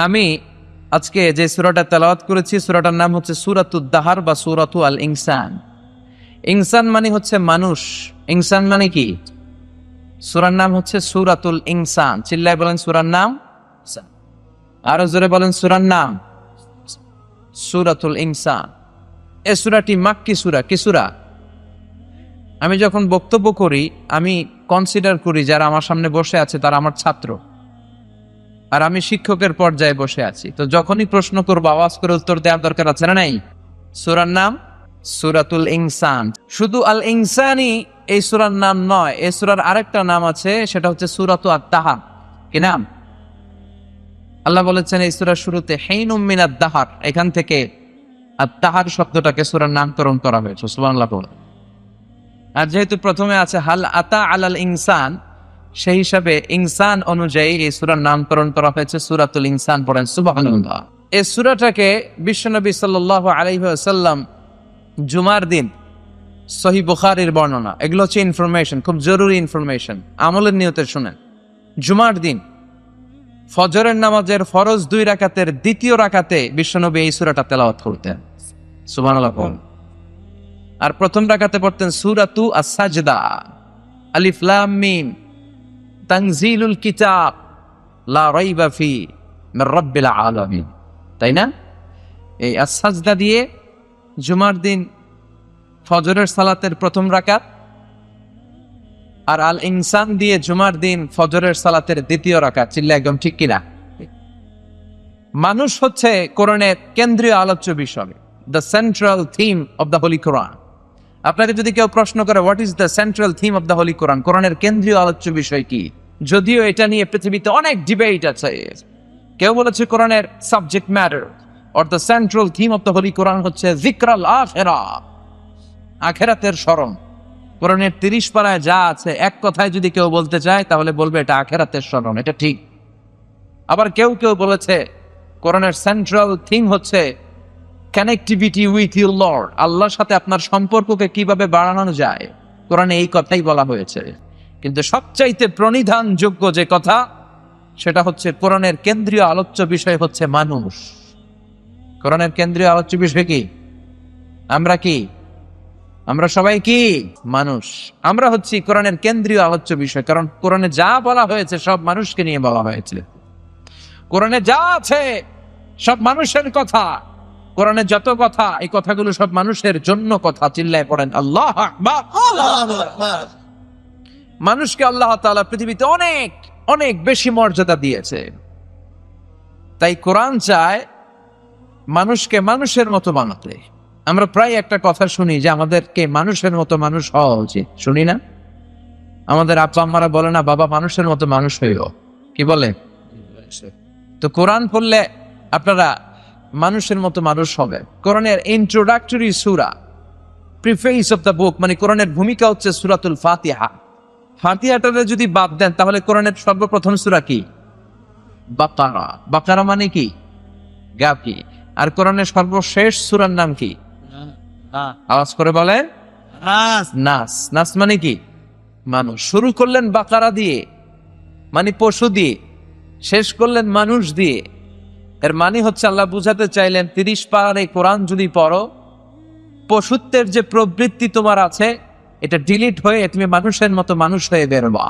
আমি আজকে যে সূরাটা তেলাওয়াত করেছি সূরাটার নাম হচ্ছে সূরাতুদ দাহার বা সূরাতু আল ইনসান। ইনসান মানে হচ্ছে মানুষ। ইনসান মানে কি? সূরার নাম হচ্ছে সূরাতুল ইনসান। চিল্লায় বলেন সূরার নাম। আরো জোরে বলেন সূরার নাম সূরাতুল ইনসান। এই সূরাটি মাক্কি সূরা। কি সূরা? আমি যখন বক্তব্য করি আমি কনসিডার করি যারা আমার সামনে বসে আছে তারা আমার ছাত্র, আর আমি শিক্ষকের পর্যায়ে বসে আছি। তো যখনই প্রশ্ন করবো আওয়াজ করে উত্তর দেওয়ার দরকার আছে না নাই? সূরার নাম সূরাতুল ইনসান। শুধু আল ইনসানই এই সূরার নাম নয়, এই সূরার আরেকটা নাম আছে, সেটা হচ্ছে সূরাতু আত-তাহার। কি নাম? আল্লাহ বলেছেন এই সূরার শুরুতে হিনুম মিনাদ দাহার, এখান থেকে আত-তাহার শব্দটাকে সূরার নামকরণ করা হয়েছে। সুবহানাল্লাহ। আর যেহেতু প্রথমে আছে হাল আতা আলাল ইনসান, সেই হিসাবে ইনসান অনুযায়ী এই সূরার নামকরণ করা হয়েছে সূরাতুল ইনসান। পড়েন সুবহানাল্লাহ। এই সূরাটাকে বিশ্বনবী সাল্লাল্লাহু আলাইহি ওয়াসাল্লাম জুমার দিন, সহিহ বুখারীর বর্ণনা, এগুলো হচ্ছে ইনফরমেশন, খুব জরুরি ইনফরমেশন, আমলের নিয়তে শুনেন। জুমার দিন ফজরের নামাজের ফরজ 2 রাকাতের দ্বিতীয় রাকাতে বিশ্বনবী এই সূরাটা তেলাওয়াত করতেন। সুবহানাল্লাহ। আর প্রথম রাকাতে পড়তেন সূরাতু আস-সাজদা, আলিফ লাম মিম তানজিলুল কিতাব লা রাইবা ফি মির রাব্বিল আলামিন। তাই না? এই আস-সাজদা দিয়ে জুমার দিন ফজরের সালাতের প্রথম রাকাত, আর আল ইনসান দিয়ে জুমার দিন ফজরের সালাতের দ্বিতীয় রাকাত। চিল্লা একদম ঠিক কিনা? মানুষ হচ্ছে কোরআনের কেন্দ্রীয় আলোচ্য বিষয়, the central theme of the holy Quran. আপনাকে যদি কেউ প্রশ্ন করে what is the central theme of the holy Quran, কোরআনের কেন্দ্রীয় আলোচ্য বিষয় কি, যদিও এটা নিয়ে পৃথিবীতে অনেক ডিবেট আছে। কেউ বলেছে কোরআনের subject matter or the central theme of the holy Quran হচ্ছে যিকরাল আখিরাহ, আখিরাতের স্মরণ। কোরআনের 30 পারায় যা আছে এক কথায় যদি কেউ বলতে চায় তাহলে বলবে এটা আখিরাতের স্মরণ। এটা ঠিক। আবার কেউ কেউ বলেছে কোরআনের সেন্ট্রাল থিম হচ্ছে কানেক্টিভিটি উইথ ইউর লর্ড, আল্লাহর সাথে আপনার সম্পর্ককে কিভাবে বাড়ানো যায়, কোরআনে এই কথাই বলা হয়েছে। কিন্তু সবচাইতে প্রণিধানযোগ্য যে কথা সেটা হচ্ছে কোরআনের কেন্দ্রীয় আলোচ্য বিষয় হচ্ছে মানুষ। কোরআনের কেন্দ্রীয় আলোচ্য বিষয় কি? আমরা কি? আমরা সবাই কি? মানুষ। আমরা হচ্ছি কোরআনের কেন্দ্রীয় আলোচ্য বিষয়, কারণ কোরআনে যা বলা হয়েছে সব মানুষকে নিয়ে বলা হয়েছে। কোরআনে যা আছে সব মানুষের কথা। কোরআনে যত কথা, এই কথাগুলো সব মানুষের জন্য কথা। চিল্লায় পড়েন আল্লাহু আকবার। মানুষকে আল্লাহ তাআলা পৃথিবীতে অনেক অনেক বেশি মর্যাদা দিয়েছে। তাই কোরআন চায় মানুষকে মানুষের মতো বানাতে। আমরা প্রায় একটা কথা শুনি যে আমাদেরকে মানুষের মতো মানুষ হওয়া উচিত, শুনি না? আমাদের আব্বা আম্মারা বলে না বাবা মানুষের মতো মানুষ হইও, কি বলে? তো কোরআন পড়লে আপনারা মানুষের মতো মানুষ হবে। কোরআনের introductory Surah, preface of the book, মানে কোরআনের ভূমিকা হচ্ছে সূরাতুল ফাতিহা। ফাতিহাটারে যদি বাদ দেন তাহলে কোরআনের সর্বপ্রথম সূরা কি? বাকারা। বাকারা মানে কি? গাফি। আর কোরআনের সর্বশেষ সূরার নাম কি? আওয়াজ করে বলে নাস। নাস মানে কি? মানুষ। শুরু করলেন বাকারা দিয়ে, মানে পশু দিয়ে, শেষ করলেন মানুষ দিয়ে। এর মানে হচ্ছে আল্লাহ বুঝাতে চাইলেন 30 পারার এই কোরআন যদি পড়ো, পশুত্বের যে প্রবৃত্তি তোমার আছে এটা ডিলিট হয়ে তুমি মানুষের মতো মানুষ হয়ে বেরোবা।